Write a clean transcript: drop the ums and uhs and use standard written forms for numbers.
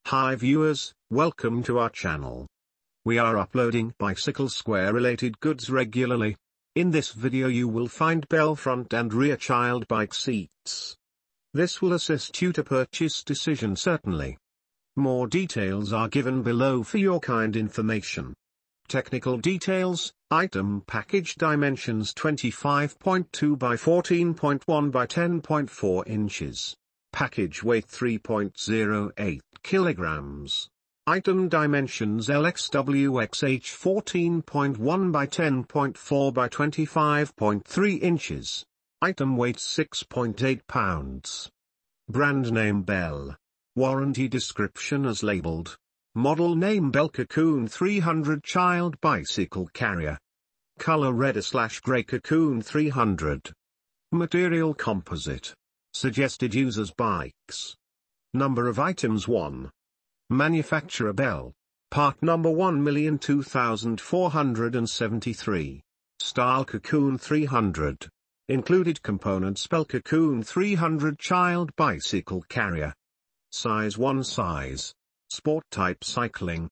Hi viewers, welcome to our channel. We are uploading bicycle square related goods regularly. In this video you will find bell front and rear child bike seats. This will assist you to purchase decision certainly. More details are given below for your kind information. Technical details, item package dimensions 25.2 by 14.1 by 10.4 inches. Package weight 3.08 kilograms. Item dimensions LXWXH 14.1 by 10.4 by 25.3 inches. Item weight 6.8 pounds. Brand name Bell. Warranty description as labeled. Model name Bell Cocoon 300 Child Bicycle Carrier. Color red/gray Cocoon 300. Material composite. Suggested users bikes. Number of items 1. Manufacturer Bell. Part number 1,002,473. Style Cocoon 300. Included components Bell Cocoon 300 Child Bicycle Carrier. Size 1 size. Sport type cycling.